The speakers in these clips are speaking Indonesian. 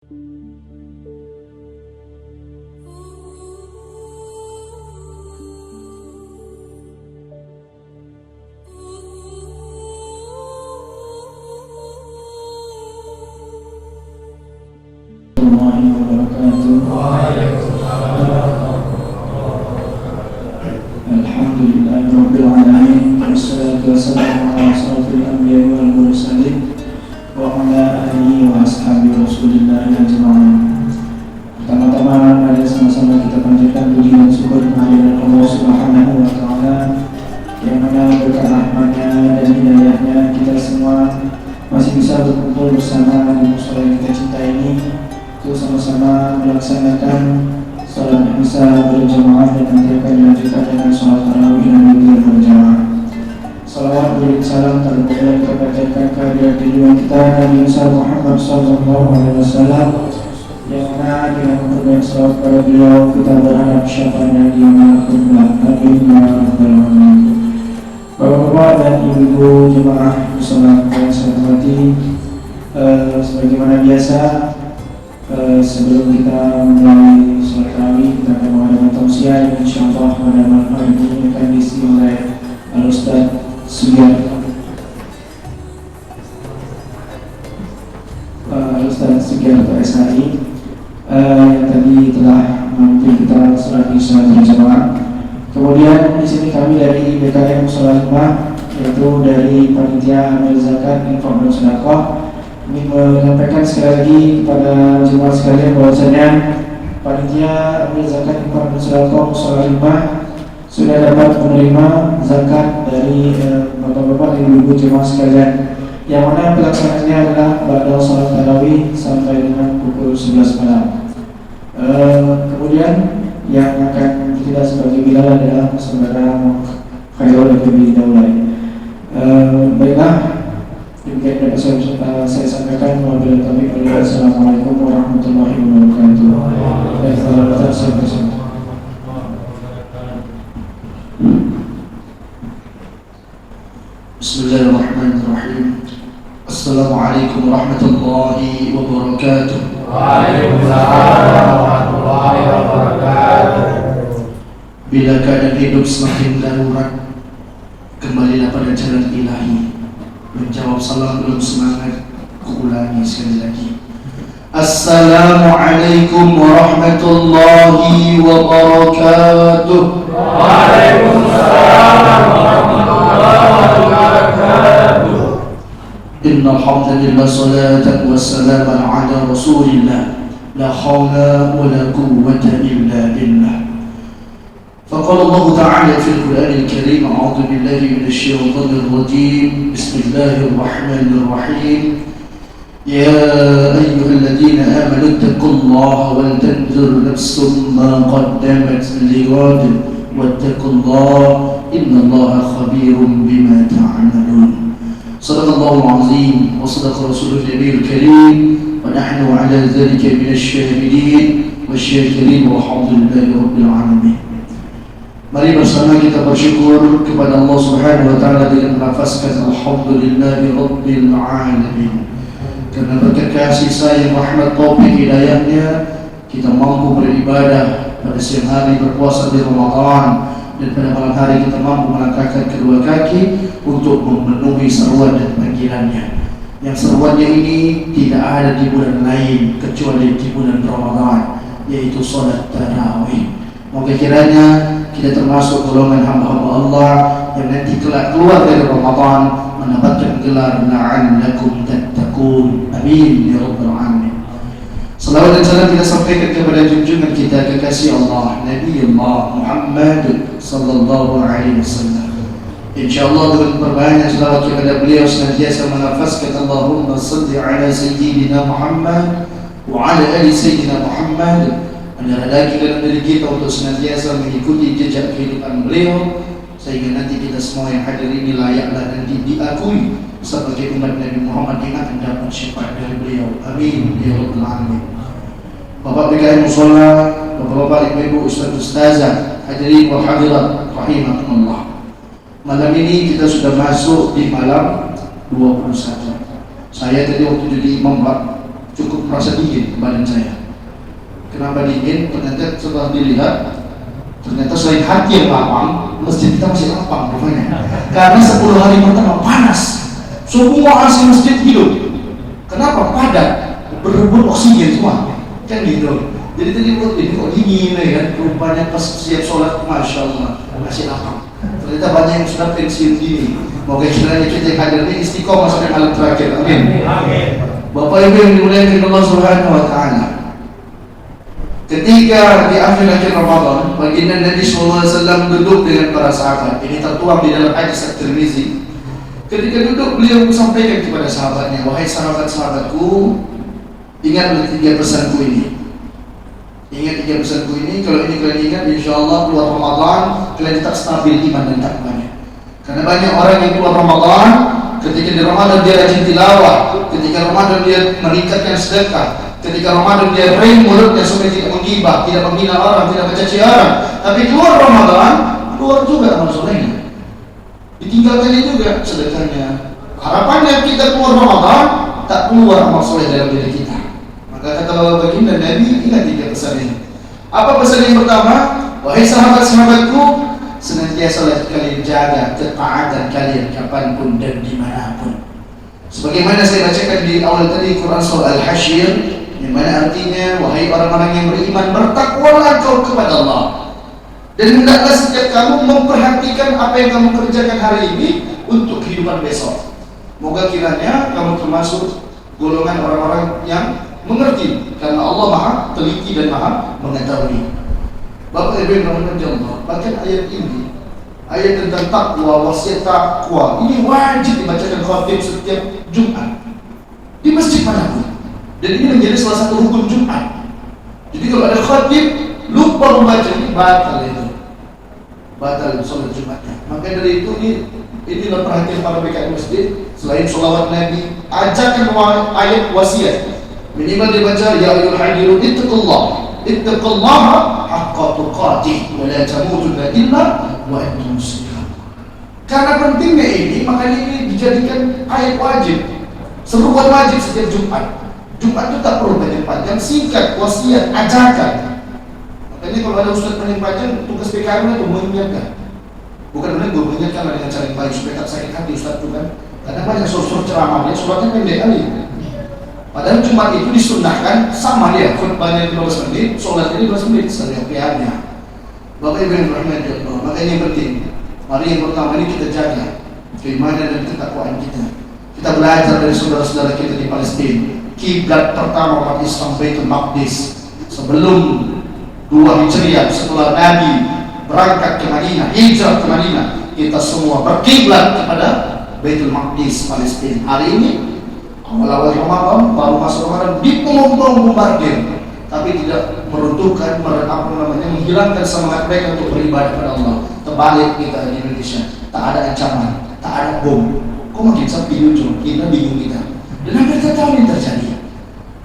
Alhamdulillahirrabbilalamin. Wassalatu wassalamu ala asrofil anbiya'i wal mursalin wa ala alihi wa ashabi rasulillah ajma'in. Pertama-tama mari sama-sama kita panjatkan puji dan syukur kehadirat Allah Subhanahu wa taala yang mana berkat rahmatnya dan hidayahnya kita semua masih bisa berkumpul bersama di mushola yang kita cintai ini untuk sama-sama melaksanakan salat Isya berjamaah dan nanti akan dilanjutkan dengan salat tarawih dan witir berjamaah. Salawat dan salam terpuji kita panjatkan kehadirat junjungan kita Nabi Muhammad SAW yang mana dengan memberikan salawat kepada beliau kita berharap syafaatnya di amal kubur. Amin ya rabbal alamin. Bapak-bapak dan ibu-ibu jemaah mushola yang saya hormati, sebagaimana biasa sebelum kita mulai sholat tarawih kita akan mengadakan tausiah yang insyaallah pada malam hari ini akan diisi oleh Al-Ustaz Sugiarto. Al-Ustaz Sugiarto SHI yang tadi telah memimpin kita sholat Isya berjamaah. Kemudian di sini kami dari BKM Mushola Hikmah, yaitu dari Panitia Amil Zakat Infak dan Sedekah, ingin menyampaikan sekali lagi kepada jemaah sekalian bahwasanya Panitia Amil Zakat Infak dan Sedekah Mushola Hikmah sudah dapat menerima zakat dari bapak-bapak dan ibu-ibu jemaah sekalian, yang mana pelaksanaannya adalah ba'da salat tarawih sampai dengan pukul 11 malam. Kemudian yang akan tidak sebagai bilal adalah saudara Khairul lebih dahulu. Baiklah, demikian dapat saya sampaikan. Wabillahi taufiq wal hidayah. Assalamualaikum warahmatullahi wabarakatuh. Bismillahirrahmanirrahim. Assalamualaikum warahmatullahi wabarakatuh. Waalaikumsalam warahmatullahi wabarakatuh. Bila keadaan hidup semakin darurat, kembalilah pada jalan ilahi. Menjawab salam belum semangat, kuulangi sekali lagi. Assalamualaikum warahmatullahi wabarakatuh. Waalaikumsalam warahmatullahi wabarakatuh. Innal hamdalillah salatan wassalaman ala rasulillah la haula wala quwwata illa billah. فقال الله تعالى في القرآن الكريم أعوذ بالله من الشيطان الرجيم بسم الله الرحمن الرحيم يا أيها الذين آمنوا اتقوا الله ولتنظر نفس ما قدمت لغد واتقوا الله إن الله خبير بما تعملون. صدق الله العظيم وصدق رسوله النبي الكريم ونحن على ذلك من الشاهدين والشاكرين والحمد لله رب العالمين. Mari bersama kita bersyukur kepada Allah Subhanahu wa taala dengan melafazkan alhamdulillahi rabbil alamin. Karena berkat kasih sayang, rahmat, taufik, hidayahnya kita mampu beribadah pada siang hari berpuasa di Ramadan, dan pada malam hari kita mampu melangkahkan kedua kaki untuk memenuhi seruan dan panggilannya. Yang seruannya ini tidak ada di bulan lain kecuali di bulan Ramadan, yaitu salat tarawih. Moga kiranya kita termasuk golongan hamba-hamba Allah yang nanti kelak keluar dari Ramadan mendapatkan gelar la'allakum tattaqun. Amin ya rabbal alamin. Salawat dan salam kita sampaikan kepada junjungan kita kekasih Allah Nabi Muhammad sallallahu alaihi wasallam. Insyaallah dengan perbanyak salawat kepada beliau senantiasa melafazkan Allahumma salli ala sayyidina Muhammad wa ala ali sayyidina Muhammad. Adalah lagi dalam diri kita untuk senantiasa mengikuti jejak kehidupan beliau, sehingga nanti kita semua yang hadir ini layaklah nanti diakui sebagai umat Nabi Muhammad yang akan dapat syafaat dari beliau. Amin ya rabbal alamin. Bapak BKM Mushola, bapak-bapak, ibu-ibu, ustaz-ustazah, hadirin wal hadirat rahimakumullah. Malam ini kita sudah masuk di malam 21. Saya tadi waktu jadi imam Pak, cukup merasa dingin badan saya. Kenapa dingin? Ternyata setelah dilihat, ternyata selain hati yang lapang, masjid kita masih lapang rupanya. Karena 10 hari pertama panas, semua AC masjid hidup. Kenapa? Padat, berebut oksigen semua, kan gitu. Jadi tadi buat ini kok dingin ya kan? Rupanya pas siap sholat, masya Allah masih lapang. Ternyata banyak yang sudah pensiun dini. Moga kiranya kita yang hadir ini istiqomah sampai malam terakhir. Amin. Bapak Ibu yang dimuliakan Allah Subhanahu Wa Taala. Ketika di akhir-akhir Ramadan, baginda Nabi SAW duduk dengan para sahabat. Ini tertuang di dalam hadis At-Tirmizi. Ketika duduk, beliau sampaikan kepada sahabatnya, wahai sahabat-sahabatku, ingatlah 3 pesanku ini. Ingat 3 pesanku ini. Kalau ini kalian ingat, insya Allah keluar Ramadan kalian tetap stabil iman dan takwanya. Karena banyak orang yang keluar Ramadan, ketika di Ramadan dia rajin tilawah, ketika Ramadan dia meningkatkan sedekah, ketika Ramadan dia rem mulutnya supaya tidak menggibah, tidak menghina orang, tidak mencaci orang. Tapi keluar Ramadan, keluar juga amal solehnya, ditinggalkannya juga sedekahnya. Harapannya kita keluar Ramadan, tak keluar amal soleh dalam diri kita. Maka kata baginda Nabi, ingat 3 pesan ini. Apa pesan yang pertama? Wahai sahabat-sahabatku, senantiasa kalian jaga ketaatan kalian kapanpun dan dimanapun. Sebagaimana saya bacakan di awal tadi Quran surah Al-Hasyr, yang mana artinya, wahai orang-orang yang beriman, bertakwalah kau kepada Allah, dan hendaklah setiap kamu memperhatikan apa yang kamu kerjakan hari ini untuk kehidupan besok. Moga kiranya kamu termasuk golongan orang-orang yang mengerti, karena Allah Maha teliti dan Maha mengetahui. Bapak Ibu yang dirahmati Allah, bahkan ayat ini, ayat tentang takwa, wasiat takwa, ini wajib dibacakan khatib setiap Jumat di masjid manapun. Dan ini menjadi salah satu hukum Jumat. Jadi kalau ada khatib lupa membaca, ini batal itu, batal sholat Jumatnya. Maka dari itu inilah perhatian para PKI masjid. Selain sholawat Nabi, ajarkan ayat wasiat. Minimal dibaca, ya ayyuhal hadirun ittaqullaha haqqa tuqatih wa la tamutunna illa wa antum muslimun. Karena pentingnya ini, makanya ini dijadikan ayat wajib, seruan wajib setiap Jumat. Jumat itu tak perlu panjang-panjang, singkat, wasiat, ajarkan. Makanya kalau ada ustaz panjang-panjang, tugas PKM itu mengingatkan. Bukan benar gue mengingatkan dengan cara yang baik supaya tak sakit hati ustaz itu kan. Karena banyak sosok ceramahnya, sholatnya pendek kali. Padahal Jumat itu disunnahkan sama dia, khutbahnya 15 menit, sholatnya 15 menit, setiap-tiapnya. Bapak Ibu yang dirahmati Allah, makanya yang penting, mari yang pertama ini kita jaga keimanan dan ketakwaan kita. Kita belajar dari saudara-saudara kita di Palestina. Kiblat pertama umat Islam Baitul Maqdis sebelum 2 Hijriah, setelah Nabi berangkat ke Madinah, hijrah ke Madinah, kita semua berkiblat kepada Baitul Maqdis Palestina. Hari ini awal-awal Ramadan, baru masuk Ramadan, bombardir, tapi tidak meruntuhkan, menghilangkan semangat mereka untuk beribadah kepada Allah. Terbalik kita di Indonesia, tak ada ancaman, tak ada bom. Kok makin sepi ujung, kita bingung kita. Dan hampir tidak tahu yang terjadi.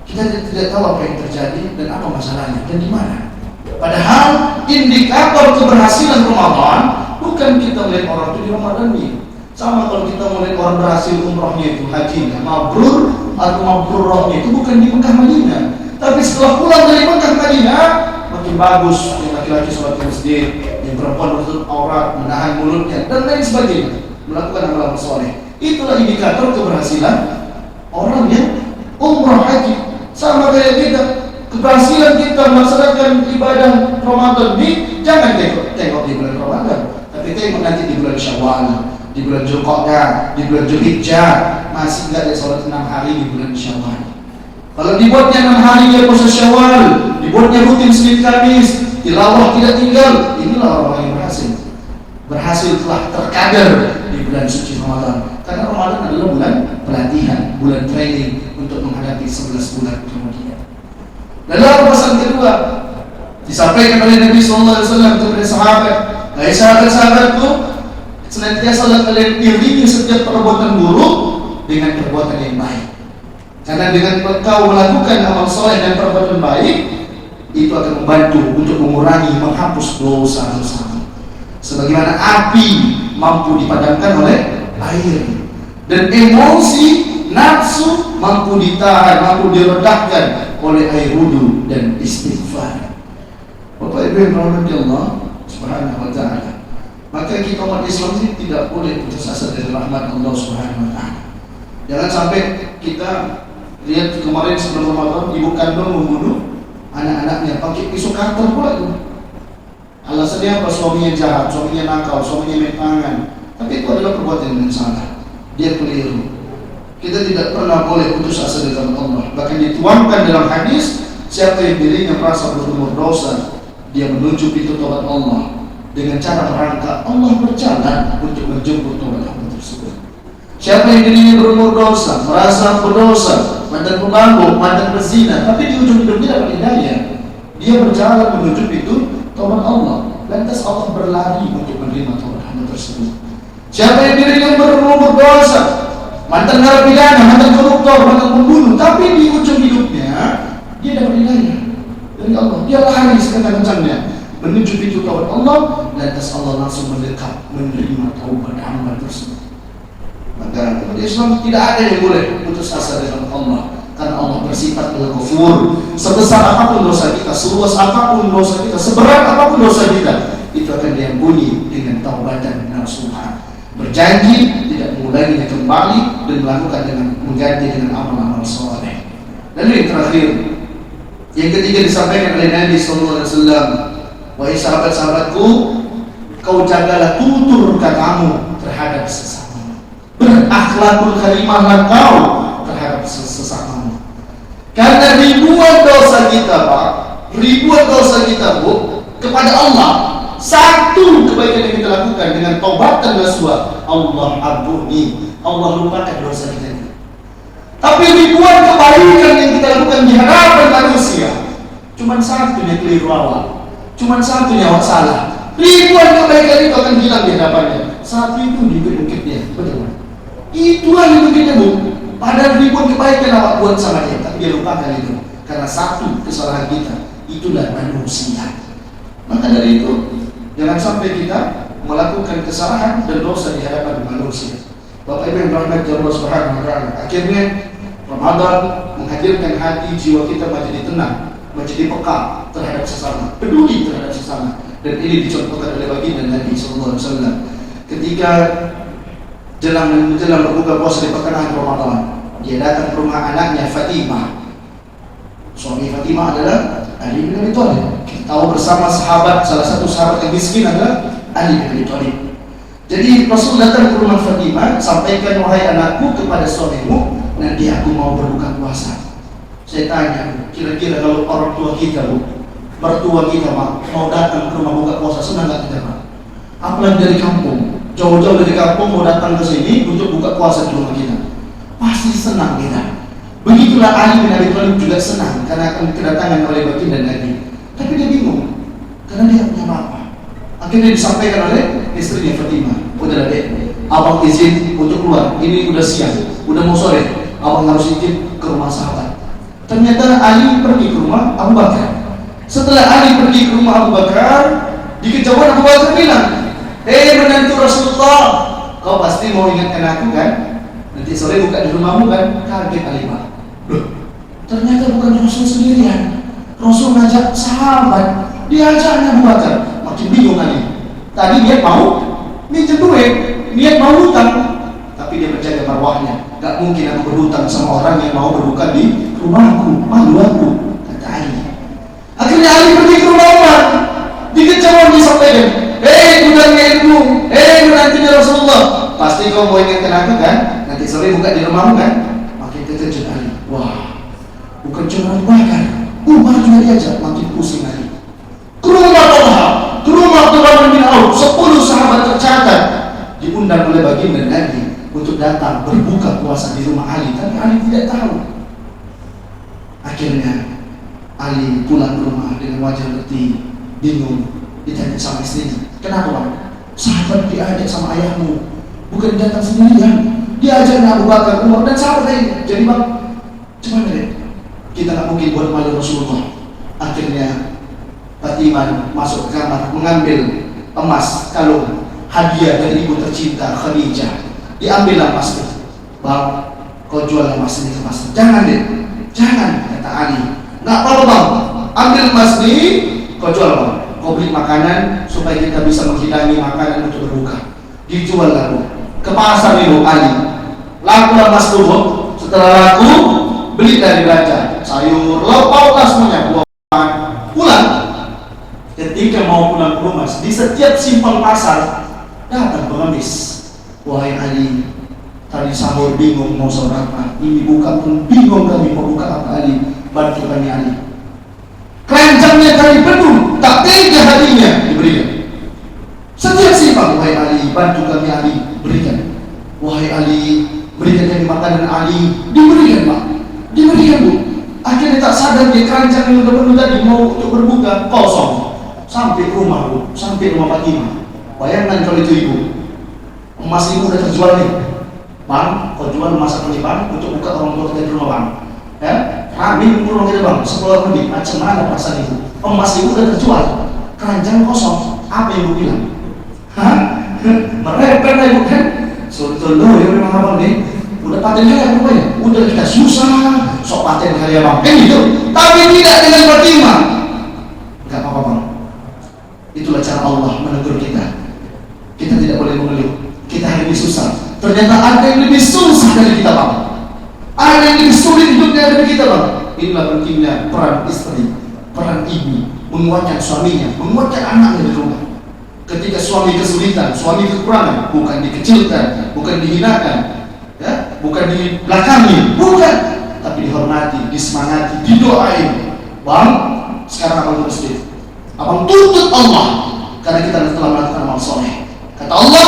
Kita tidak tahu apa yang terjadi dan apa masalahnya dan di mana. Padahal indikator keberhasilan Ramadan bukan kita melihat orang itu di Ramadan ini. Sama kalau kita melihat orang berhasil umrohnya itu, hajinya mabrur atau mabrurohnya itu bukan di Mekah Madinah, tapi setelah pulang dari Mekah Madinah makin bagus. Yang laki-laki sholat di masjid, yang perempuan menutup aurat, menahan mulutnya dan lain sebagainya, melakukan amal soleh. Itulah indikator keberhasilan orang yang umroh haji. Sama kayak kita, keberhasilan kita melaksanakan ibadah Ramadan ini jangan tengok di bulan Ramadan, tapi tengok nanti di bulan Syawal, di bulan Zulqa'dah, di bulan Zulhijjah. Masih enggak ada sholat 6 hari di bulan Syawal. Kalau dibuatnya 6 hari dia puasa Syawal, dibuatnya rutin Senin Kamis, tilawah tidak tinggal, inilah orang yang berhasil. Berhasil telah terkader di bulan suci Ramadan. Karena Ramadan adalah bulan pelatihan, bulan training untuk menghadapi 11 bulan kemudian. Lalu pesan kedua disampaikan oleh Nabi SAW kepada sahabat, hai sahabat-sahabatku, senantiasa kalian iringi setiap perbuatan buruk dengan perbuatan yang baik. Karena dengan engkau melakukan amal soleh dan perbuatan baik, itu akan membantu untuk mengurangi, menghapus dosa-dosa. Sebagaimana api mampu dipadamkan oleh air, dan emosi nafsu mampu ditahan, mampu diredahkan oleh air wudu dan istighfar. Bapak Ibu yang dirahmati Allah Subhanahu wa taala, maka kita umat Islam ini tidak boleh putus asa dari rahmat Allah Subhanahu wa taala. Jangan sampai kita lihat kemarin sebelum Ramadan ibu kandung membunuh anak-anaknya pakai pisau cutter pula itu. Alasannya apa? Suaminya jahat, suaminya nakal, suaminya main tangan. Tapi itu adalah perbuatan yang salah. Dia keliru. Kita tidak pernah boleh putus asa dari Allah. Bahkan dituangkan dalam hadis, siapa yang dirinya merasa berumur dosa, dia menuju pintu taubat Allah dengan cara merangkak, Allah berjalan untuk menjemput taubat Allah tersebut. Siapa yang dirinya berumur dosa, merasa berdosa, mantan pemabuk, mantan berzina, tapi di ujung hidup dia dapat hidayah, dia berjalan menuju pintu taubat Allah. Lantas Allah berlari untuk menerima taubat Allah tersebut. Siapa yang dirinya berumur dosa, mantan narapidana, mantan koruptor, mantan pembunuh, tapi di ujung hidupnya dia dapat hidayah dari Allah, dia lari sekencang-kencangnya menuju pintu taubat Allah, lantas Allah langsung mendekat menerima taubat hamba tersebut. Maka umat Islam tidak ada yang boleh putus asa dengan Allah, karena Allah bersifat Al-Ghafur. Sebesar apapun dosa kita, seluas apapun dosa kita, seberat apapun dosa kita, itu akan diampuni dengan taubatan nasuha. Berjanji tidak mengulanginya kembali dan melakukan dengan mengganti dengan amal-amal soleh. Dan yang terakhir, yang ketiga disampaikan oleh Nabi SAW, wahai sahabat-sahabatku, kau jagalah tutur katamu terhadap sesamamu, berakhlakul karimahlah kau terhadap sesamamu. Karena ribuan dosa kita, Pak, ribuan dosa kita, Bu, kepada Allah, satu kebaikan yang kita lakukan dengan taubatan nasuha, Allah ampuni, Allah lupakan dosa kita. Tapi ribuan kebaikan yang kita lakukan di hadapan manusia, cuma satunya keliru awal, cuma satunya awak salah. Ribuan kebaikan itu akan hilang di hadapannya. Satu itu dibungkit dia, betul. Itu yang dibungkitnya, Bu. Padahal ribuan kebaikan awak buat sama dia, tapi dia lupakan itu. Karena satu kesalahan kita, itulah manusia. Maka dari itu, jangan sampai kita melakukan kesalahan dan dosa di hadapan manusia. Bapak Ibu yang dirahmati Allah Subhanahu wa taala, akhirnya Ramadan menghadirkan hati jiwa kita menjadi tenang, menjadi peka terhadap sesama, peduli terhadap sesama. Dan ini dicontohkan oleh baginda Nabi sallallahu alaihi wasallam ketika menjelang berbuka puasa di pertengahan Ramadan, dia datang ke rumah anaknya Fatimah. Suami Fatimah adalah Ali bin Abi Thalib. Kita tahu bersama sahabat, salah satu sahabat yang miskin adalah Ali bin Abi Thalib. Jadi Rasul datang ke rumah Fatimah, sampaikan, wahai anakku, kepada suamimu, nanti aku mau berbuka puasa. Saya tanya, kira-kira kalau orang tua kita, Bu, mertua kita, Pak, mau datang ke rumah buka puasa, senang gak kita, Pak? Apalagi dari kampung, jauh-jauh dari kampung mau datang ke sini untuk buka puasa di rumah kita, pasti senang kita. Begitulah Ali bin Abi Thalib juga senang karena akan kedatangan oleh baginda Nabi. Tapi dia bingung karena dia punya apa. Akhirnya disampaikan oleh istrinya Fatimah, udah dek, abang izin untuk keluar. Ini udah siang, udah mau sore, abang harus izin ke rumah sahabat. Ternyata Ali pergi ke rumah Abu Bakar. Setelah Ali pergi ke rumah Abu Bakar, di kejauhan Abu Bakar bilang, menantu Rasulullah, kau pasti mau ingatkan aku kan? Nanti sore buka di rumahmu kan? Kaget Ali, Pak. Loh, ternyata bukan Rasul sendirian. Rasul ngajak sahabat, diajaknya Abu Bakar. Makin bingung Ali. Tadi dia mau minjem duit, niat mau hutang, tapi dia menjaga marwahnya. Gak mungkin aku berhutang sama orang yang mau berbuka di rumahku, malu aku, kata Ali. Akhirnya Ali pergi ke rumah Umar. Di kejauhan disampaikan, budaknya ibu, menantunya Rasulullah, pasti kau mau ingatkan aku kan? Nanti sore buka di rumahmu kan? Makin terkejut Ali. Wah, bukan cuma Abu Bakar, Umar juga diajak. Makin pusing Ali. Ke rumah Talha, ke rumah Abdurrahman bin Auf, 10 sahabat tercatat diundang oleh baginda Nabi untuk datang berbuka puasa di rumah Ali, tapi Ali tidak tahu. Akhirnya Ali pulang ke rumah dengan wajah letih, bingung. Ditanya sama istrinya, kenapa, Pak? Sahabat diajak sama ayahmu, bukan datang sendirian. Diajak Abu Bakar, Umar, dan sahabat lain. Jadi, Pak, gimana deh? Kita nggak mungkin buat malu Rasulullah. Akhirnya Fatimah masuk ke kamar, mengambil emas kalung hadiah dari ibu tercinta Khadijah. Diambillah emas itu. Bang, kau jual emas ini ke pasar. Jangan deh, jangan, kata Ali. Nggak apa-apa bang, ambil emas ini, kau jual bang. Kau beli makanan supaya kita bisa menghidangi makanan untuk berbuka. Dijual laku ke pasar itu Ali. Laku emas dulu, setelah laku beli dari raja sayur, lauk lah semuanya, buah, pulang. Ketika mau pulang ke rumah, di setiap simpang pasar datang pengemis. Wahai Ali, tadi sahur bingung mau sahur apa, ini buka pun bingung kami mau buka apa. Ali, bantu kami Ali. Keranjangnya tadi penuh, tak tega hatinya, diberikan. Setiap simpang, wahai Ali, bantu kami Ali, berikan. Wahai Ali, berikan kami makanan Ali, diberikan Pak, diberikan Bu. Akhirnya tak sadar dia keranjang yang udah penuh tadi mau untuk berbuka kosong. Sampai rumah Bu, sampai rumah Fatimah. Bayangkan kalau itu ibu, emas ibu udah terjual nih. Bang, kau jual emas apa nih bang? Untuk buka orang tua kita di rumah bang. Ya, kami rumah kita bang, 10 lebih. Macam mana perasaan ibu? Emas ibu udah terjual, keranjang kosong. Apa yang ibu bilang? Hah? Merepet lah ibu kan? Soalnya ya memang abang nih. Udah paten kaya rupanya. Udah kita susah, sok paten kaya bang. Kan gitu. Tapi tidak dengan Fatimah. Gak apa-apa bang. Itulah cara Allah menegur kita. Kita tidak boleh mengeluh. Kita hari ini susah. Ternyata ada yang lebih susah dari kita bang. Ada yang lebih sulit hidupnya dari kita bang. Inilah pentingnya peran istri, peran ibu, menguatkan suaminya, menguatkan anaknya di rumah. Ketika suami kesulitan, suami kekurangan, bukan dikecilkan, bukan dihinakan, ya, bukan dibelakangi, bukan, tapi dihormati, disemangati, didoain. Bang, sekarang abang ke masjid. Abang tuntut Allah karena kita telah melakukan amal soleh. Kata Allah,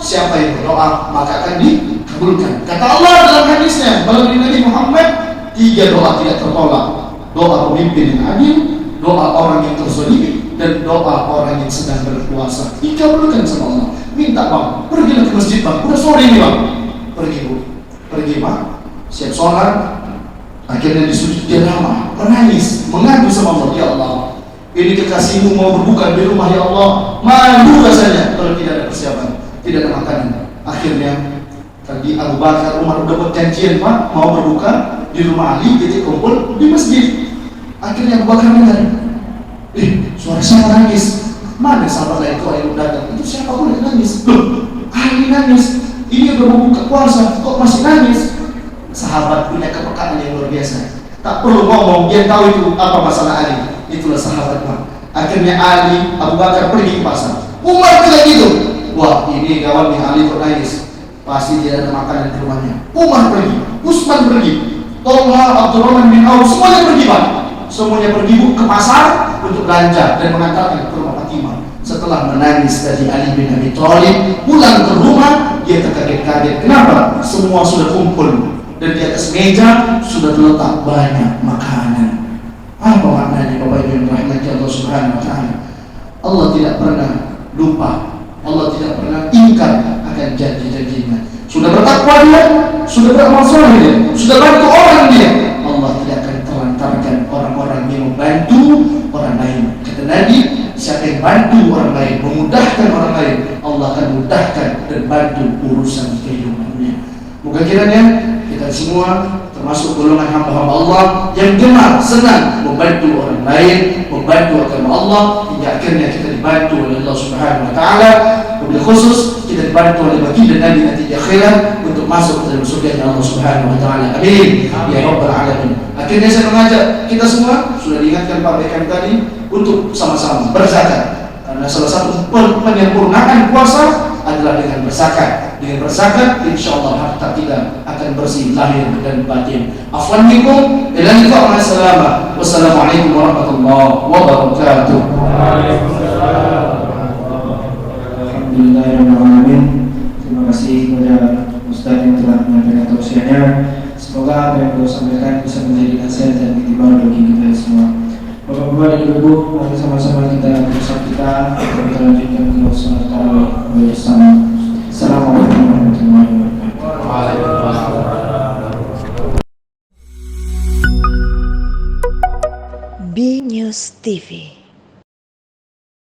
siapa yang berdoa maka akan dikabulkan. Kata Allah dalam hadisnya melalui Nabi Muhammad, 3 doa tidak tertolak: doa pemimpin yang adil, doa orang yang terzalimi, dan doa orang yang sedang berpuasa. Dikabulkan sama Allah. Minta bang, pergilah ke masjid bang. Udah sore ini bang. Pergi bu, pergi bang. Siap sholat. Akhirnya disujud dia lama, menangis, mengadu sama Allah. Ya Allah, ini kekasihmu mau berbuka di rumah ya Allah. Malu rasanya kalau tidak ada persiapan, tidak ada makanan. Akhirnya tadi Abu Bakar, Umar udah buat janjian pak mau berbuka di rumah Ali, kita kumpul di masjid. Akhirnya Abu Bakar dengar, suara siapa nangis? Mana sahabat lain tua yang datang? Itu siapa pun yang nangis? Loh, Ali nangis. Ini udah mau buka puasa, kok masih nangis? Sahabat punya kepekaan yang luar biasa. Tak perlu ngomong, dia tahu itu apa masalah Ali. Itulah sahabat bang. Akhirnya Ali, Abu Bakar pergi ke pasar. Umar juga gitu. Wah, ini kawan nih Ali kok nangis. Pasti tidak ada makanan di rumahnya. Umar pergi, Utsman pergi, Tolha, Abdurrahman bin Auf, semuanya pergi bang. Semuanya pergi ke pasar untuk belanja dan mengantarkan ke rumah Fatimah. Setelah menangis dari Ali bin Abi Thalib, pulang ke rumah dia terkaget-kaget. Kenapa? Semua sudah kumpul dan di atas meja sudah terletak banyak makanan. Apa maknanya Bapak Ibu yang dirahmati Allah Subhanahu wa taala? Allah tidak pernah lupa, Allah tidak pernah ingkar akan janji-janjinya. Sudah bertakwa dia, sudah beramal soleh dia, sudah bantu orang dia, Allah tidak akan terlantarkan orang-orang yang membantu orang lain. Kata Nabi, siapa yang bantu orang lain, memudahkan orang lain, Allah akan mudahkan dan bantu urusan kehidupannya. Moga kiranya kita semua termasuk golongan hamba-hamba Allah yang gemar, senang membantu orang lain, membantu agama Allah, hingga akhirnya kita dibantu oleh Allah Subhanahu wa taala. Wabil khusus kita dibantu oleh baginda Nabi nanti di akhirat untuk masuk ke dalam surga Allah Subhanahu wa taala. Amin ya rabbal alamin. Akhirnya saya mengajak kita semua, sudah diingatkan Pak Bekam tadi, untuk sama-sama berzakat. Karena salah satu penyempurnaan puasa adalah dengan berzakat. Dengan berzakat, insyaallah harta kita akan bersih lahir dan batin. Afwan minkum, ila liqa ma salama. Wassalamualaikum warahmatullahi wabarakatuh. Waalaikumsalam. Alhamdulillahirrahmanirrahim. Terima kasih kepada Ustaz yang telah menyampaikan tausiahnya. Semoga apa yang beliau sampaikan bisa menjadi nasihat dan iktibar bagi kita semua. Bapak-bapak dan ibu-ibu, mari sama-sama kita bersama kita lanjutkan ke salat tarawih bersama. Assalamualaikum warahmatullahi wabarakatuh. Waalaikumsalam. B News TV.